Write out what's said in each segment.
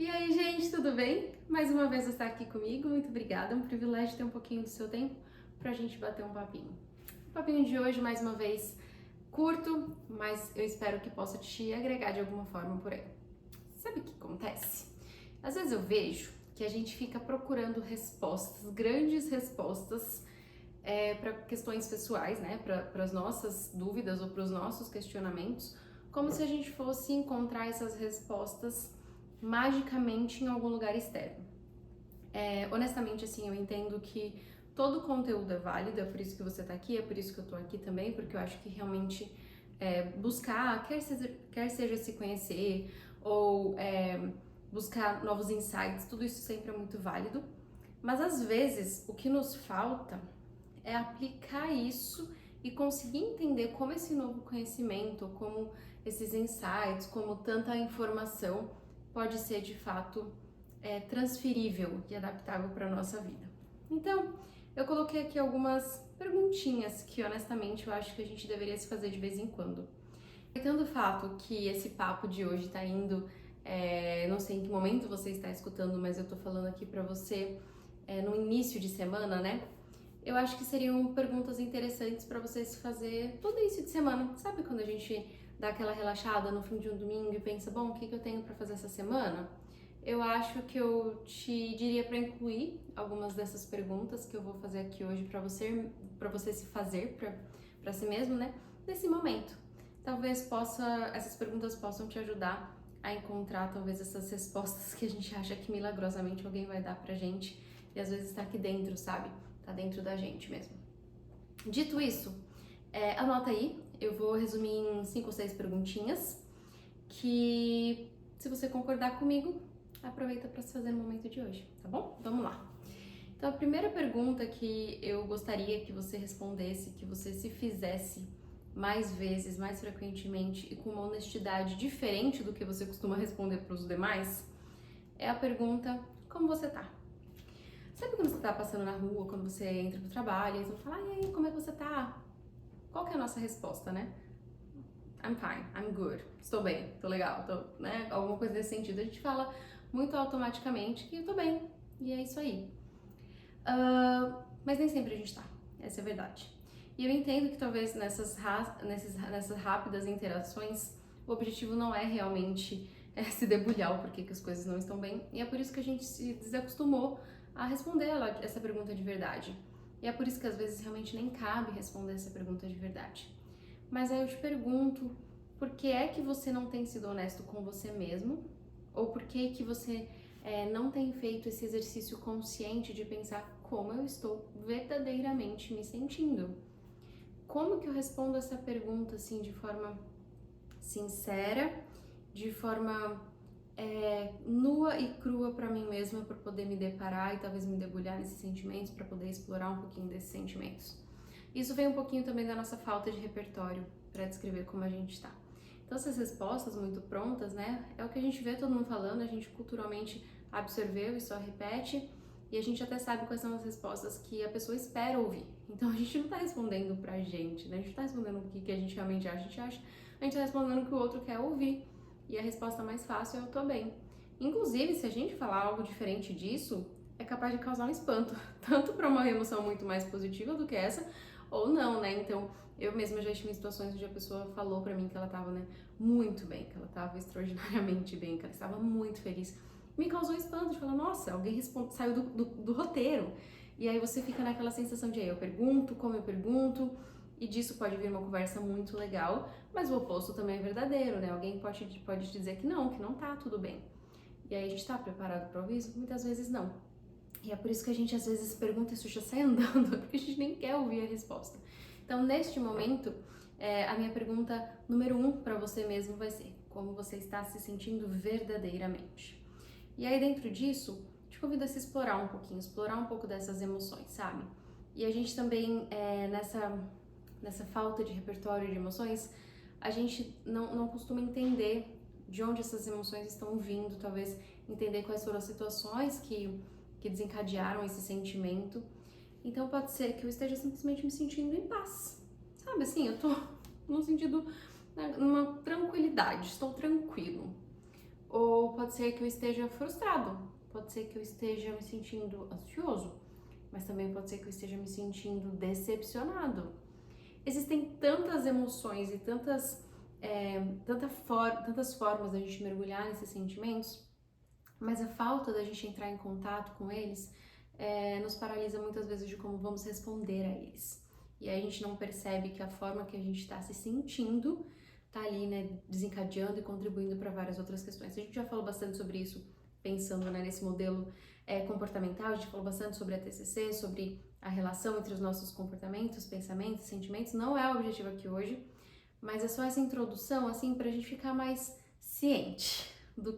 E aí, gente, tudo bem? Mais uma vez você está aqui comigo, muito obrigada. É um privilégio ter um pouquinho do seu tempo pra gente bater um papinho. O papinho de hoje, mais uma vez, curto, mas eu espero que possa te agregar de alguma forma por aí. Sabe o que acontece? Às vezes eu vejo que a gente fica procurando respostas, grandes respostas, para questões pessoais, né? Para as nossas dúvidas ou para os nossos questionamentos, como se a gente fosse encontrar essas respostas magicamente em algum lugar externo. Honestamente, assim, eu entendo que todo conteúdo é válido, é por isso que você tá aqui, é por isso que eu tô aqui também, porque eu acho que realmente buscar, quer seja se conhecer ou buscar novos insights, tudo isso sempre é muito válido, mas às vezes o que nos falta é aplicar isso e conseguir entender como esse novo conhecimento, como esses insights, como tanta informação pode ser de fato transferível e adaptável para a nossa vida. Então, eu coloquei aqui algumas perguntinhas que honestamente eu acho que a gente deveria se fazer de vez em quando. Aproveitando o fato que esse papo de hoje está indo, não sei em que momento você está escutando, mas eu tô falando aqui para você no início de semana, né? Eu acho que seriam perguntas interessantes para você se fazer todo início de semana. Sabe quando a gente dá aquela relaxada no fim de um domingo e pensa, bom, o que eu tenho para fazer essa semana? Eu acho que eu te diria para incluir algumas dessas perguntas que eu vou fazer aqui hoje para você se fazer para si mesmo, né? Nesse momento. Talvez essas perguntas possam te ajudar a encontrar talvez essas respostas que a gente acha que milagrosamente alguém vai dar pra gente e às vezes tá aqui dentro, sabe? Tá dentro da gente mesmo. Dito isso, anota aí, eu vou resumir em 5 ou 6 perguntinhas que, se você concordar comigo, aproveita para se fazer no momento de hoje, tá bom? Vamos lá. Então, a primeira pergunta que eu gostaria que você respondesse, que você se fizesse mais vezes, mais frequentemente e com uma honestidade diferente do que você costuma responder para os demais, é a pergunta: como você tá? Sabe quando você tá passando na rua, quando você entra pro trabalho, e você fala, e aí, como é que você tá? Qual que é a nossa resposta, né? I'm fine, I'm good, estou bem, tô legal, né? Alguma coisa desse sentido. A gente fala muito automaticamente que eu tô bem, e é isso aí. Mas nem sempre a gente tá, essa é a verdade. E eu entendo que talvez nessas rápidas interações, o objetivo não é realmente se debulhar o porquê que as coisas não estão bem, e é por isso que a gente se desacostumou a responder essa pergunta de verdade. E é por isso que às vezes realmente nem cabe responder essa pergunta de verdade. Mas aí eu te pergunto, por que é que você não tem sido honesto com você mesmo? Ou por que que você não tem feito esse exercício consciente de pensar como eu estou verdadeiramente me sentindo? Como que eu respondo essa pergunta assim de forma sincera, de forma nua e crua para mim mesma, para poder me deparar e talvez me debulhar nesses sentimentos, para poder explorar um pouquinho desses sentimentos? Isso vem um pouquinho também da nossa falta de repertório para descrever como a gente está. Então, essas respostas muito prontas, né, é o que a gente vê todo mundo falando, a gente culturalmente absorveu e só repete, e a gente até sabe quais são as respostas que a pessoa espera ouvir. Então, a gente não tá respondendo pra gente, né, a gente não tá respondendo o que a gente realmente acha, a gente tá respondendo o que o outro quer ouvir, e a resposta mais fácil é eu tô bem. Inclusive, se a gente falar algo diferente disso, é capaz de causar um espanto, tanto para uma emoção muito mais positiva do que essa, ou não, né? Então, eu mesma já estive em situações onde a pessoa falou pra mim que ela tava, né, muito bem, que ela tava extraordinariamente bem, que ela estava muito feliz. Me causou espanto de falar, nossa, alguém saiu do roteiro. E aí você fica naquela sensação de, aí eu pergunto, como eu pergunto, e disso pode vir uma conversa muito legal, mas o oposto também é verdadeiro, né? Alguém pode dizer que não tá tudo bem. E aí a gente tá preparado para ouvir isso? Muitas vezes não. E é por isso que a gente às vezes pergunta e isso já sai andando, porque a gente nem quer ouvir a resposta. Então, neste momento, a minha pergunta número 1 para você mesmo vai ser: como você está se sentindo verdadeiramente? E aí, dentro disso, te convido a se explorar um pouquinho, explorar um pouco dessas emoções, sabe? E a gente também, nessa falta de repertório de emoções, a gente não costuma entender de onde essas emoções estão vindo, talvez entender quais foram as situações que desencadearam esse sentimento. Então pode ser que eu esteja simplesmente me sentindo em paz, sabe assim, eu tô num sentido, numa tranquilidade, estou tranquilo. Ou pode ser que eu esteja frustrado, pode ser que eu esteja me sentindo ansioso, mas também pode ser que eu esteja me sentindo decepcionado. Existem tantas emoções e tantas formas da gente mergulhar nesses sentimentos, mas a falta da gente entrar em contato com eles nos paralisa muitas vezes de como vamos responder a eles. E aí a gente não percebe que a forma que a gente está se sentindo tá ali, né, desencadeando e contribuindo para várias outras questões. A gente já falou bastante sobre isso, pensando, né, nesse modelo comportamental, a gente falou bastante sobre a TCC, sobre a relação entre os nossos comportamentos, pensamentos, sentimentos. Não é o objetivo aqui hoje, mas é só essa introdução, assim, para a gente ficar mais ciente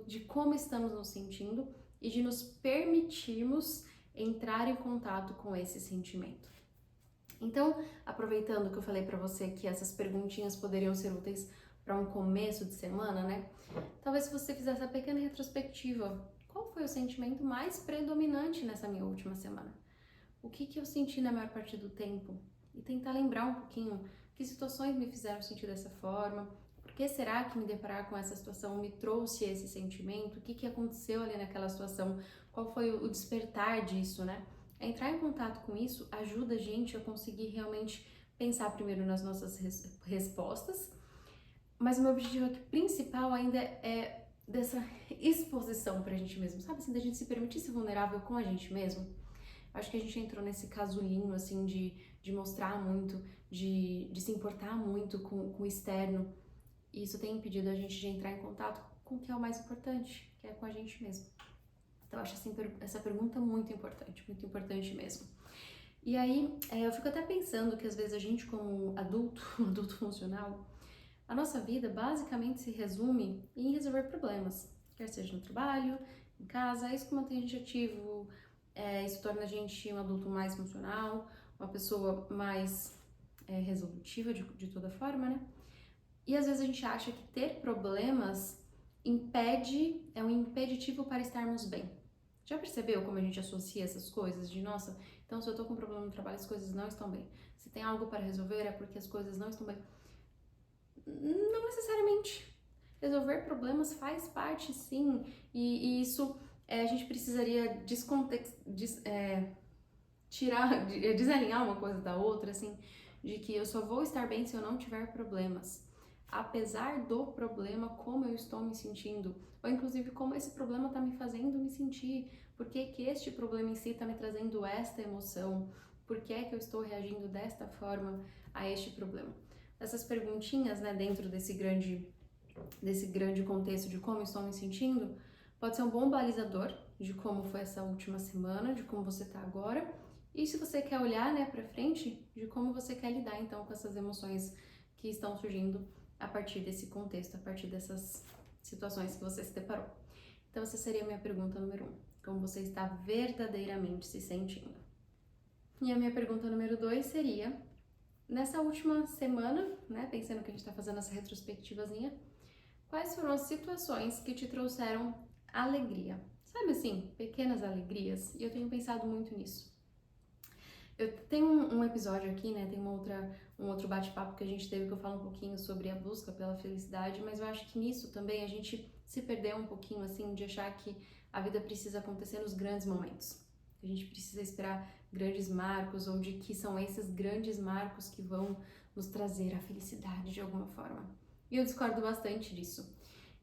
de como estamos nos sentindo e de nos permitirmos entrar em contato com esse sentimento. Então, aproveitando que eu falei para você que essas perguntinhas poderiam ser úteis para um começo de semana, né? Talvez se você fizesse essa pequena retrospectiva, qual foi o sentimento mais predominante nessa minha última semana? O que eu senti na maior parte do tempo? E tentar lembrar um pouquinho que situações me fizeram sentir dessa forma, por que será que me deparar com essa situação me trouxe esse sentimento, o que aconteceu ali naquela situação, qual foi o despertar disso, né? Entrar em contato com isso ajuda a gente a conseguir realmente pensar primeiro nas nossas respostas, mas o meu objetivo aqui principal ainda é dessa exposição pra gente mesmo, sabe assim, da gente se permitir ser vulnerável com a gente mesmo. Acho que a gente entrou nesse casulinho, assim, de mostrar muito, de se importar muito com o externo, e isso tem impedido a gente de entrar em contato com o que é o mais importante, que é com a gente mesmo. Então, eu acho assim, essa pergunta muito importante mesmo. E aí, eu fico até pensando que às vezes a gente, como adulto, um adulto funcional, a nossa vida basicamente se resume em resolver problemas, quer seja no trabalho, em casa. Isso que mantém a gente ativo, isso torna a gente um adulto mais funcional, uma pessoa mais resolutiva de toda forma, né? E às vezes a gente acha que ter problemas é um impeditivo para estarmos bem. Já percebeu como a gente associa essas coisas? De nossa, então se eu tô com um problema no trabalho, as coisas não estão bem. Se tem algo para resolver, é porque as coisas não estão bem. Não necessariamente. Resolver problemas faz parte, sim, e isso a gente precisaria desalinhar uma coisa da outra, assim, de que eu só vou estar bem se eu não tiver problemas. Apesar do problema, como eu estou me sentindo, ou inclusive como esse problema está me fazendo me sentir, por que que este problema em si está me trazendo esta emoção, por que é que eu estou reagindo desta forma a este problema. Essas perguntinhas, né, dentro desse grande contexto de como estou me sentindo, pode ser um bom balizador de como foi essa última semana, de como você está agora, e se você quer olhar, né, para frente, de como você quer lidar então com essas emoções que estão surgindo a partir desse contexto, a partir dessas situações que você se deparou. Então essa seria a minha pergunta número 1, como você está verdadeiramente se sentindo. E a minha pergunta número 2 seria, nessa última semana, né, pensando que a gente está fazendo essa retrospectivazinha, quais foram as situações que te trouxeram alegria? Sabe assim, pequenas alegrias? E eu tenho pensado muito nisso. Eu tenho um episódio aqui, né, tem um outro bate-papo que a gente teve que eu falo um pouquinho sobre a busca pela felicidade, mas eu acho que nisso também a gente se perdeu um pouquinho, assim, de achar que a vida precisa acontecer nos grandes momentos. A gente precisa esperar grandes marcos, ou de que são esses grandes marcos que vão nos trazer a felicidade de alguma forma. E eu discordo bastante disso.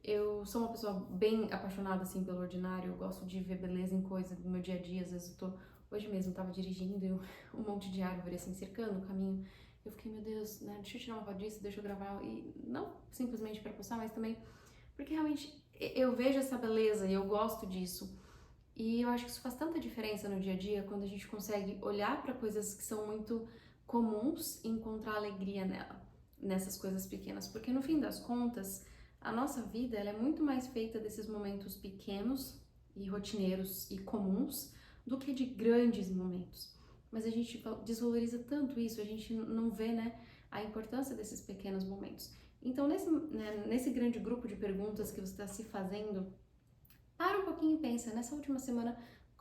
Eu sou uma pessoa bem apaixonada, assim, pelo ordinário, eu gosto de ver beleza em coisa do meu dia a dia, às vezes eu tô... Hoje mesmo eu tava dirigindo e um monte de árvore, assim, cercando o caminho. Eu fiquei, meu Deus, né, deixa eu tirar uma foto disso, deixa eu gravar. E não simplesmente pra postar, mas também porque realmente eu vejo essa beleza e eu gosto disso. E eu acho que isso faz tanta diferença no dia a dia, quando a gente consegue olhar para coisas que são muito comuns e encontrar alegria nessas coisas pequenas. Porque no fim das contas, a nossa vida ela é muito mais feita desses momentos pequenos e rotineiros e comuns do que de grandes momentos. Mas a gente desvaloriza tanto isso, a gente não vê, né, a importância desses pequenos momentos. Então, nesse grande grupo de perguntas que você está se fazendo, para um pouquinho e pensa, nessa última semana,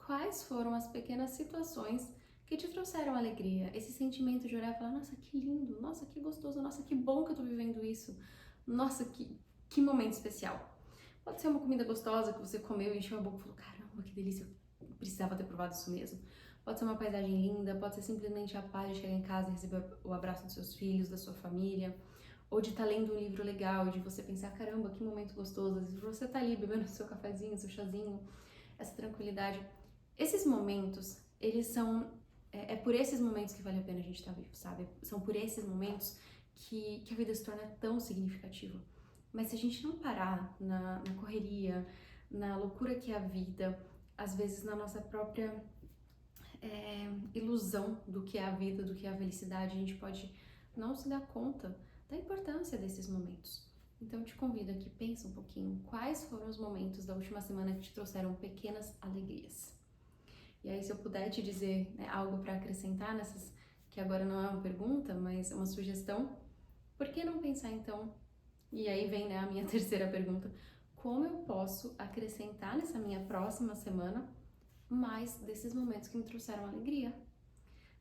quais foram as pequenas situações que te trouxeram alegria? Esse sentimento de olhar e falar, nossa, que lindo, nossa, que gostoso, nossa, que bom que eu tô vivendo isso, nossa, que momento especial. Pode ser uma comida gostosa que você comeu e encheu a boca e falou, caramba, que delícia, eu precisava ter provado isso mesmo. Pode ser uma paisagem linda, pode ser simplesmente a paz de chegar em casa e receber o abraço dos seus filhos, da sua família, ou de estar lendo um livro legal, de você pensar, caramba, que momento gostoso, às vezes você tá ali bebendo seu cafezinho, seu chazinho, essa tranquilidade. Esses momentos, eles são, é por esses momentos que vale a pena a gente estar vivo, sabe? São por esses momentos que a vida se torna tão significativa. Mas se a gente não parar na correria, na loucura que é a vida, às vezes na nossa própria ilusão do que é a vida, do que é a felicidade, a gente pode não se dar conta da importância desses momentos. Então eu te convido aqui, pensa um pouquinho, quais foram os momentos da última semana que te trouxeram pequenas alegrias? E aí se eu puder te dizer, né, algo para acrescentar nessas, que agora não é uma pergunta, mas uma sugestão, por que não pensar então, e aí vem, né, a minha terceira pergunta, como eu posso acrescentar nessa minha próxima semana mais desses momentos que me trouxeram alegria?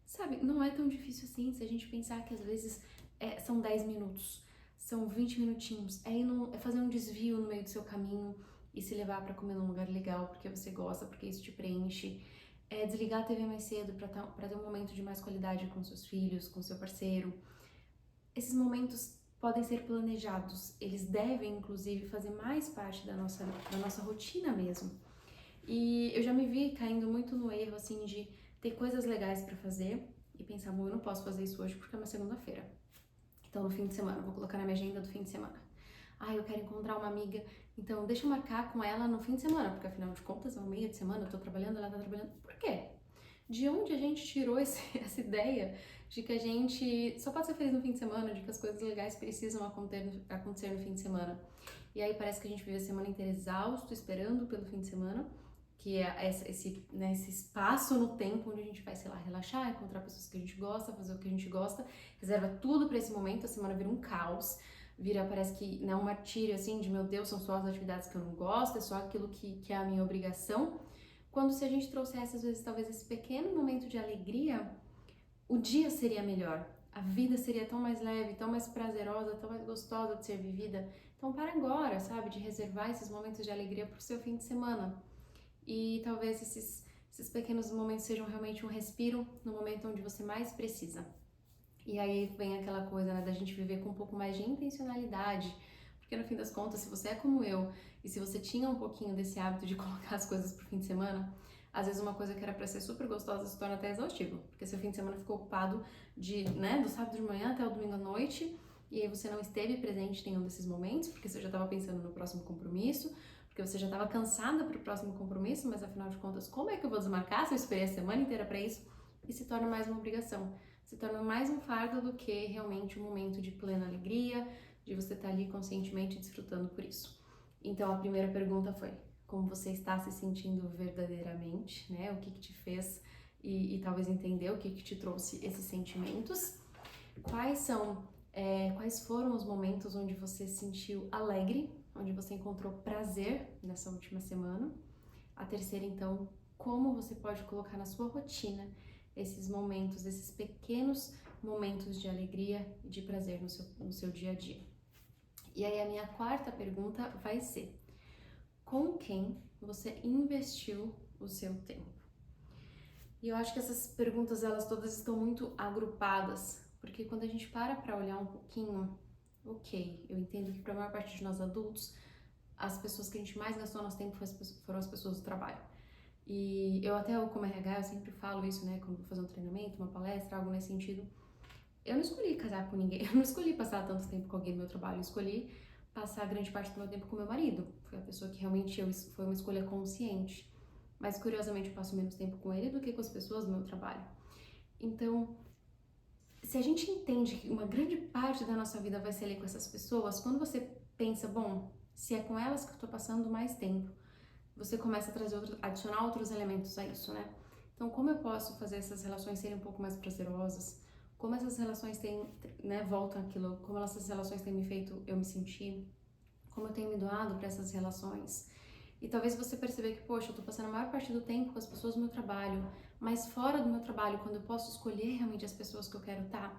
Sabe, não é tão difícil assim se a gente pensar que às vezes são 10 minutos, são 20 minutinhos, é fazer um desvio no meio do seu caminho e se levar para comer num lugar legal porque você gosta, porque isso te preenche, é desligar a TV mais cedo para ter um momento de mais qualidade com seus filhos, com seu parceiro. Esses momentos podem ser planejados, eles devem inclusive fazer mais parte da nossa rotina mesmo. E eu já me vi caindo muito no erro assim de ter coisas legais pra fazer e pensar, bom, eu não posso fazer isso hoje porque é uma segunda-feira. Então no fim de semana, vou colocar na minha agenda do fim de semana. Ah, eu quero encontrar uma amiga, então deixa eu marcar com ela no fim de semana, porque afinal de contas é uma meia de semana, eu tô trabalhando, ela tá trabalhando. Por quê? De onde a gente tirou essa ideia de que a gente só pode ser feliz no fim de semana, de que as coisas legais precisam acontecer no fim de semana? E aí parece que a gente vive a semana inteira exausto, esperando pelo fim de semana, que é esse espaço no tempo onde a gente vai, sei lá, relaxar, encontrar pessoas que a gente gosta, fazer o que a gente gosta, reserva tudo pra esse momento, a semana vira um caos, parece que, né, um martírio, assim, de meu Deus, são só as atividades que eu não gosto, é só aquilo que é a minha obrigação, quando se a gente trouxesse, às vezes, talvez esse pequeno momento de alegria, o dia seria melhor, a vida seria tão mais leve, tão mais prazerosa, tão mais gostosa de ser vivida. Então, para agora, sabe, de reservar esses momentos de alegria pro seu fim de semana. E talvez esses pequenos momentos sejam realmente um respiro no momento onde você mais precisa. E aí vem aquela coisa, né, da gente viver com um pouco mais de intencionalidade, porque no fim das contas, se você é como eu, e se você tinha um pouquinho desse hábito de colocar as coisas pro fim de semana, às vezes uma coisa que era pra ser super gostosa se torna até exaustivo, porque seu fim de semana ficou ocupado do sábado de manhã até o domingo à noite, e aí você não esteve presente em nenhum desses momentos, porque você já estava pensando no próximo compromisso, porque você já estava cansada para o próximo compromisso, mas afinal de contas, como é que eu vou desmarcar se eu esperei a semana inteira para isso? E se torna mais uma obrigação, se torna mais um fardo do que realmente um momento de plena alegria, de você estar ali conscientemente desfrutando por isso. Então a primeira pergunta foi, como você está se sentindo verdadeiramente, né? O que te fez e talvez entender o que te trouxe esses sentimentos? Quais foram os momentos onde você se sentiu alegre, onde você encontrou prazer nessa última semana? A terceira, então, como você pode colocar na sua rotina esses momentos, esses pequenos momentos de alegria e de prazer no seu dia a dia? E aí a minha quarta pergunta vai ser, com quem você investiu o seu tempo? E eu acho que essas perguntas, elas todas estão muito agrupadas, porque quando a gente para olhar um pouquinho, ok, eu entendo que para a maior parte de nós adultos, as pessoas que a gente mais gastou nosso tempo foram as pessoas do trabalho. E eu até, como RH, eu sempre falo isso, né, quando vou fazer um treinamento, uma palestra, algo nesse sentido. Eu não escolhi casar com ninguém, eu não escolhi passar tanto tempo com alguém no meu trabalho, eu escolhi passar grande parte do meu tempo com meu marido. Foi a pessoa que realmente foi uma escolha consciente. Mas curiosamente eu passo menos tempo com ele do que com as pessoas do meu trabalho. Então, se a gente entende que uma grande parte da nossa vida vai ser ali com essas pessoas, quando você pensa, bom, se é com elas que eu tô passando mais tempo, você começa a adicionar outros elementos a isso, né? Então, como eu posso fazer essas relações serem um pouco mais prazerosas? Como essas relações têm, né, voltam aquilo, como essas relações têm me feito eu me sentir? Como eu tenho me doado para essas relações? E talvez você perceber que, poxa, eu tô passando a maior parte do tempo com as pessoas do meu trabalho, mas fora do meu trabalho, quando eu posso escolher realmente as pessoas que eu quero estar,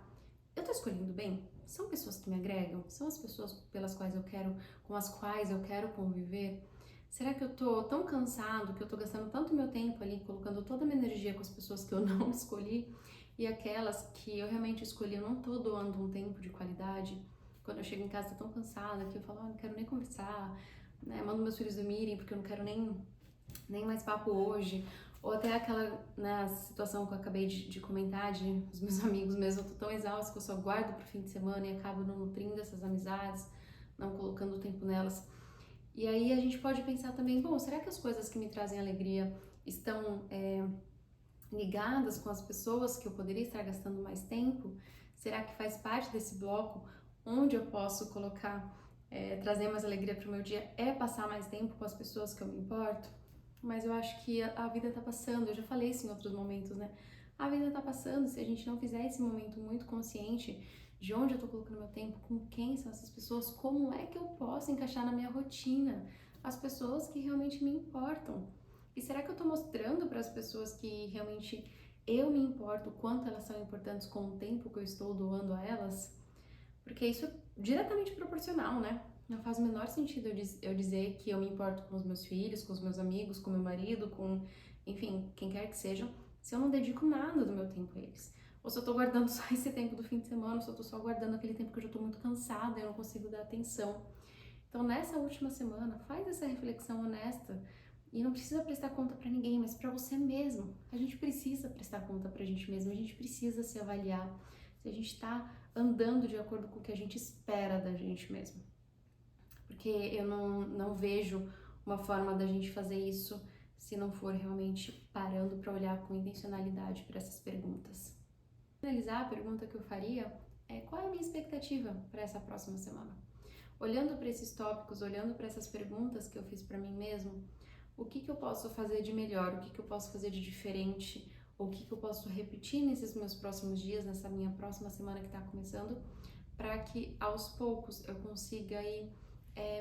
eu tô escolhendo bem? São pessoas que me agregam? São as pessoas com as quais eu quero conviver? Será que eu tô tão cansado, que eu tô gastando tanto meu tempo ali, colocando toda a minha energia com as pessoas que eu não escolhi e aquelas que eu realmente escolhi, eu não tô doando um tempo de qualidade? Quando eu chego em casa, tô tão cansada que eu falo, não quero nem conversar, né? Mando meus filhos dormirem porque eu não quero nem mais papo hoje. Ou até aquela, né, situação que eu acabei de comentar os meus amigos mesmo, eu tô tão exausta que eu só guardo pro fim de semana e acabo não nutrindo essas amizades, não colocando tempo nelas. E aí a gente pode pensar também, bom, será que as coisas que me trazem alegria estão ligadas com as pessoas que eu poderia estar gastando mais tempo? Será que faz parte desse bloco onde eu posso colocar, trazer mais alegria para o meu dia é passar mais tempo com as pessoas que eu me importo? Mas eu acho que a vida tá passando, eu já falei isso em outros momentos, né? A vida tá passando, se a gente não fizer esse momento muito consciente de onde eu tô colocando meu tempo, com quem são essas pessoas, como é que eu posso encaixar na minha rotina as pessoas que realmente me importam? E será que eu tô mostrando para as pessoas que realmente eu me importo, o quanto elas são importantes com o tempo que eu estou doando a elas? Porque isso é diretamente proporcional, né? Não faz o menor sentido eu dizer que eu me importo com os meus filhos, com os meus amigos, com meu marido, com, enfim, quem quer que sejam, se eu não dedico nada do meu tempo a eles. Ou se eu tô guardando só esse tempo do fim de semana, ou se eu tô só guardando aquele tempo que eu já tô muito cansada e eu não consigo dar atenção. Então, nessa última semana, faz essa reflexão honesta e não precisa prestar conta para ninguém, mas para você mesmo. A gente precisa prestar conta pra gente mesmo, a gente precisa se avaliar se a gente tá andando de acordo com o que a gente espera da gente mesmo. Porque eu não vejo uma forma da gente fazer isso se não for realmente parando para olhar com intencionalidade para essas perguntas. Para finalizar, a pergunta que eu faria é: qual é a minha expectativa para essa próxima semana? Olhando para esses tópicos, olhando para essas perguntas que eu fiz para mim mesmo, o que eu posso fazer de melhor, o que eu posso fazer de diferente, ou o que eu posso repetir nesses meus próximos dias, nessa minha próxima semana que está começando, para que aos poucos eu consiga ir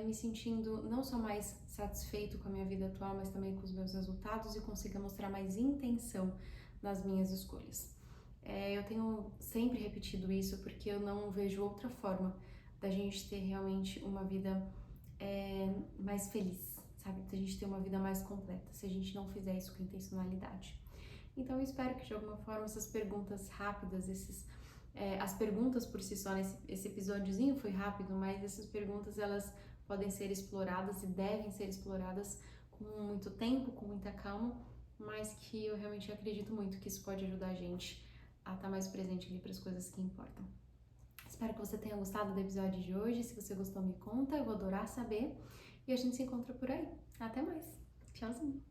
me sentindo não só mais satisfeito com a minha vida atual, mas também com os meus resultados e consiga mostrar mais intenção nas minhas escolhas. Eu tenho sempre repetido isso porque eu não vejo outra forma da gente ter realmente uma vida mais feliz, sabe? Da gente ter uma vida mais completa, se a gente não fizer isso com intencionalidade. Então eu espero que de alguma forma essas perguntas rápidas, as perguntas por si só, esse episódiozinho foi rápido, mas essas perguntas elas podem ser exploradas e devem ser exploradas com muito tempo, com muita calma, mas que eu realmente acredito muito que isso pode ajudar a gente a estar mais presente ali para as coisas que importam. Espero que você tenha gostado do episódio de hoje. Se você gostou, me conta, eu vou adorar saber. E a gente se encontra por aí. Até mais. Tchauzinho.